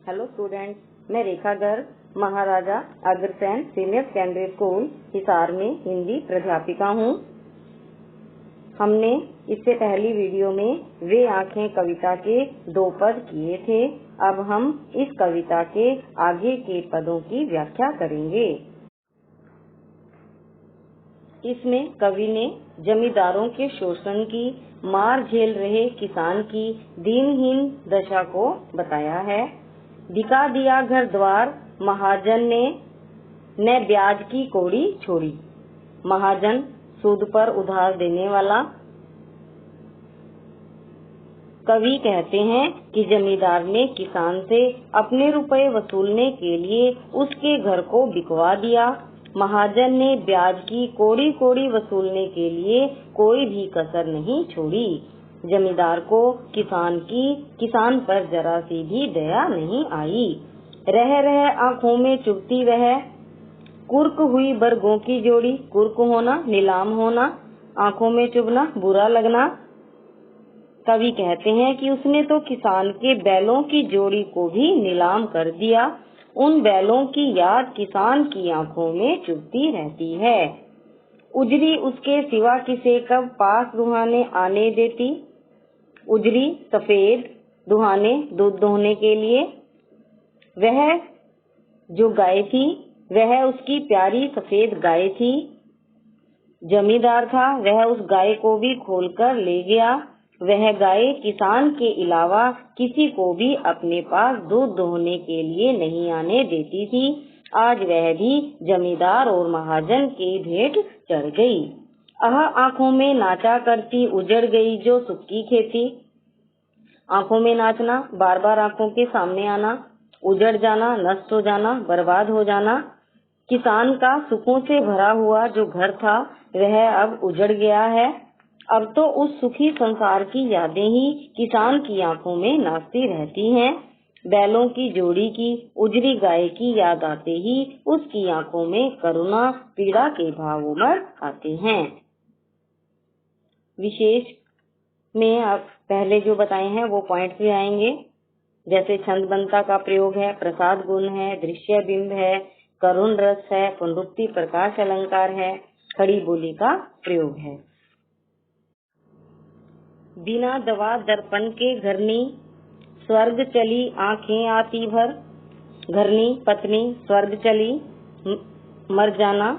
Hello students, मैं Rekha Garg, Maharaja Agrasen senior secondary school Hisar में हिंदी प्राध्यापिका हूँ। हमने इससे पहली वीडियो में वे आंखें कविता के 2 पद किए थे। अब हम इस कविता के आगे के पदों की व्याख्या करेंगे। इसमें कवि ने जमींदारों के शोषण की, मार झेल रहे किसान की दीनहीन दशा को बताया है। दिखा दिया घर द्वार महाजन ने, न ब्याज की कौड़ी छोड़ी। महाजन सूद पर उधार देने वाला। कवि कहते हैं कि जमींदार ने किसान से अपने रुपए वसूलने के लिए उसके घर को बिकवा दिया। महाजन ने ब्याज की कौड़ी कौड़ी वसूलने के लिए कोई भी कसर नहीं छोड़ी। जमींदार को किसान पर जरा सी भी दया नहीं आई। रह रह आँखों में चुभती वह, कुर्क हुई बरगों की जोड़ी। कुर्क होना, नीलाम होना, आँखों में चुभना, बुरा लगना। कवि कहते हैं कि उसने तो किसान के बैलों की जोड़ी को भी नीलाम कर दिया। उन बैलों की याद किसान की आंखों में चुभती रहती है। उजरी उसके सिवा किसे कब पास दुहाने आने देती। उजरी सफेद, दुहाने दूध दोहने के लिए। वह जो गाय थी वह उसकी प्यारी सफेद गाय थी। जमींदार था, वह उस गाय को भी खोलकर ले गया। वह गाय किसान के अलावा किसी को भी अपने पास दूध दोहने के लिए नहीं आने देती थी। आज वह भी जमींदार और महाजन के भेंट चढ़ गई। आंखों में नाचा करती उजड़ गई जो सुक्की खेती। आंखों में नाचना, बार बार आंखों के सामने आना, उजड़ जाना, नष्ट हो जाना, बर्बाद हो जाना। किसान का सुखों से भरा हुआ जो घर था वह अब उजड़ गया है। अब तो उस सुखी संसार की यादें ही किसान की आंखों में नाचती रहती हैं। बैलों की जोड़ी की, उजड़ी गाय की याद आते ही उसकी आंखों में करुणा, पीड़ा के भाव उमड़ आते हैं। विशेष में अब पहले जो बताए हैं वो पॉइंट्स भी आएंगे, जैसे छंदबंता का प्रयोग है, प्रसाद गुण है, दृश्य बिंब है, करुण रस है, पुनरुक्ति प्रकाश अलंकार है, खड़ी बोली का प्रयोग है। बिना दवा दर्पण के घरनी, स्वर्ग चली आंखें आती भर। घरनी पत्नी स्वर्ग चली, मर जाना।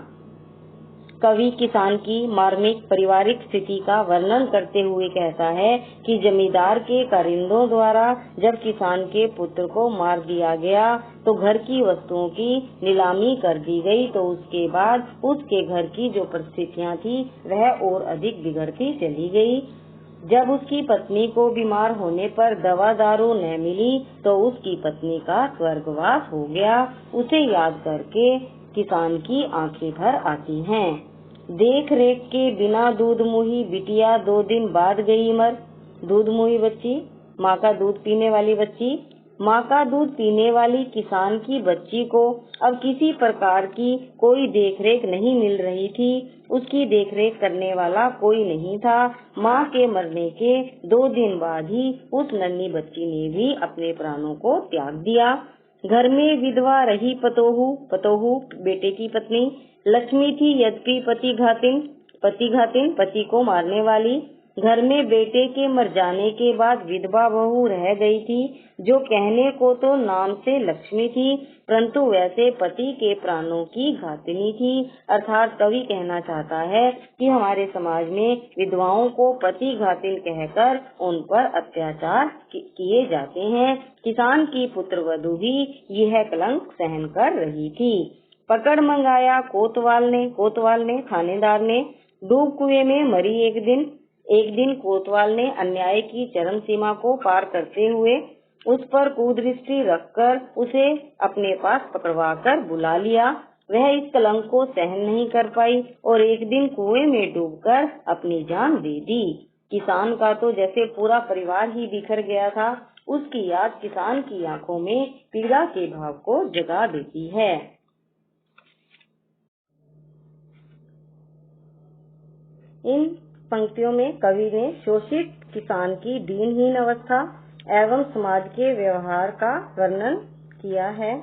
कवि किसान की मार्मिक पारिवारिक स्थिति का वर्णन करते हुए कहता है कि जमींदार के कारिंदों द्वारा जब किसान के पुत्र को मार दिया गया तो घर की वस्तुओं की नीलामी कर दी गई। तो उसके बाद उसके घर की जो परिस्थितियां थी वह और अधिक बिगड़ती चली गई। जब उसकी पत्नी को बीमार होने पर दवा दारू न मिली तो उसकी पत्नी का स्वर्गवास हो गया। उसे याद करके किसान की आंखें भर आती हैं। देख रेख के बिना दूध मुही बिटिया 2 दिन बाद गई मर। दूध मुही बच्ची, माँ का दूध पीने वाली बच्ची। माँ का दूध पीने वाली किसान की बच्ची को अब किसी प्रकार की कोई देखरेख नहीं मिल रही थी। उसकी देखरेख करने वाला कोई नहीं था। माँ के मरने के 2 दिन बाद ही उस नन्ही बच्ची ने भी अपने प्राणों को त्याग दिया। घर में विधवा रही पतोहू बेटे की पत्नी। लक्ष्मी थी यद्यपि पति घातिन पति को मारने वाली। घर में बेटे के मर जाने के बाद विधवा बहू रह गई थी, जो कहने को तो नाम से लक्ष्मी थी परंतु वैसे पति के प्राणों की घातिनी थी। अर्थात कवि कहना चाहता है कि हमारे समाज में विधवाओं को पति घातिन कहकर उन पर अत्याचार किए जाते हैं। किसान की पुत्रवधू भी यह कलंक सहन कर रही थी। पकड़ मंगाया कोतवाल ने थानेदार ने। डूब कुएं में मरी एक दिन कोतवाल ने अन्याय की चरम सीमा को पार करते हुए उस पर कुदृष्टि रखकर उसे अपने पास पकड़वाकर बुला लिया। वह इस कलंक को सहन नहीं कर पाई और एक दिन कुएं में डूबकर अपनी जान दे दी। किसान का तो जैसे पूरा परिवार ही बिखर गया था। उसकी याद किसान की आंखों में पीड़ा के भाव को जगा देती है। इन पंक्तियों में कवि ने शोषित किसान की दीनहीन अवस्था एवं समाज के व्यवहार का वर्णन किया है।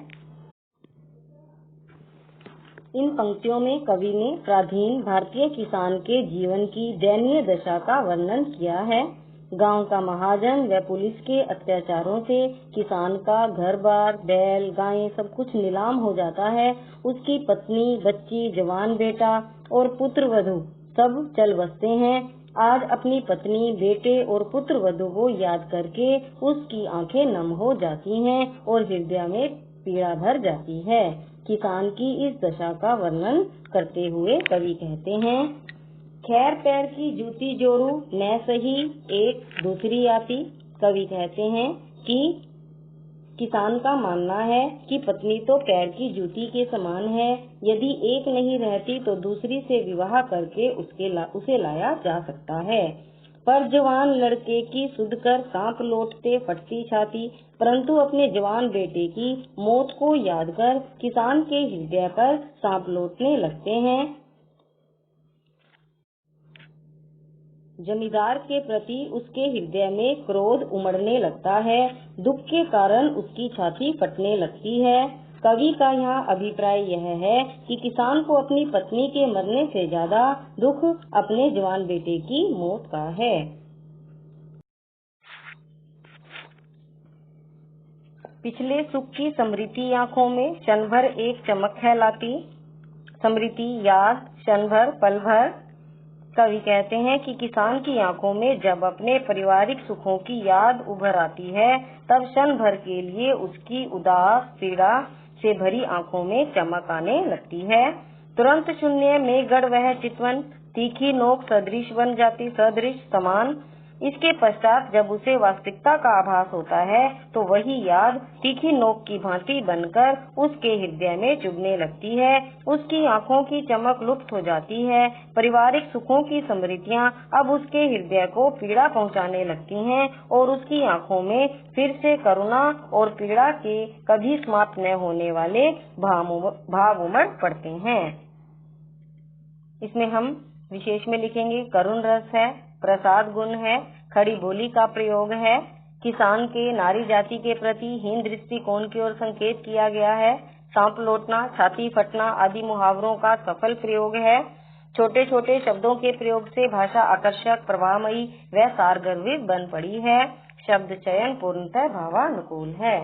इन पंक्तियों में कवि ने प्राचीन भारतीय किसान के जीवन की दयनीय दशा का वर्णन किया है। गांव का महाजन व पुलिस के अत्याचारों से किसान का घर बार, बैल, गायें सब कुछ नीलाम हो जाता है। उसकी पत्नी, बच्ची, जवान बेटा और पुत्र वधू सब चल बसते हैं। आज अपनी पत्नी, बेटे और पुत्र वधू को याद करके उसकी आंखें नम हो जाती हैं और हृदय में पीड़ा भर जाती है। किसान की इस दशा का वर्णन करते हुए कवि कहते हैं, खैर पैर की जूती जोड़ू मैं सही, एक दूसरी आती। कवि कहते हैं कि किसान का मानना है कि पत्नी तो पैर की जूती के समान है। यदि एक नहीं रहती तो दूसरी से विवाह करके उसे लाया जा सकता है। पर जवान लड़के की सुध कर सांप लौटते फटती छाती, परंतु अपने जवान बेटे की मौत को याद कर किसान के हृदय पर सांप लौटने लगते हैं। जमींदार के प्रति उसके हृदय में क्रोध उमड़ने लगता है। दुख के कारण उसकी छाती फटने लगती है। कवि का यहाँ अभिप्राय यह है कि किसान को अपनी पत्नी के मरने से ज्यादा दुख अपने जवान बेटे की मौत का है। पिछले सुख की स्मृति आँखों में क्षण भर एक चमक है लाती। स्मृति, याद, क्षण भर, पल भर। कवि कहते हैं कि किसान की आंखों में जब अपने पारिवारिक सुखों की याद उभर आती है, तब क्षण भर के लिए उसकी उदास, पीड़ा से भरी आंखों में चमक आने लगती है। तुरंत शून्य में गड़ वह चितवन, तीखी नोक सदृश बन जाती, सदृश समान। इसके पश्चात जब उसे वास्तविकता का आभास होता है, तो वही याद तीखी नोक की भांति बनकर उसके हृदय में चुभने लगती है। उसकी आंखों की चमक लुप्त हो जाती है। पारिवारिक सुखों की स्मृतियां अब उसके हृदय को पीड़ा पहुंचाने लगती हैं और उसकी आंखों में फिर से करुणा और पीड़ा के कभी समाप्त न होने वाले भाव उमड़ पड़ते हैं। इसमें हम विशेष में लिखेंगे, करुण रस है, प्रसाद गुण है, खड़ी बोली का प्रयोग है, किसान के नारी जाति के प्रति हीन दृष्टिकोण की ओर संकेत किया गया है, सांप लौटना, छाती फटना आदि मुहावरों का सफल प्रयोग है। छोटे छोटे शब्दों के प्रयोग से भाषा आकर्षक, प्रभावमयी व सारगर्भित बन पड़ी है। शब्द चयन पूर्णतः भावानुकूल है।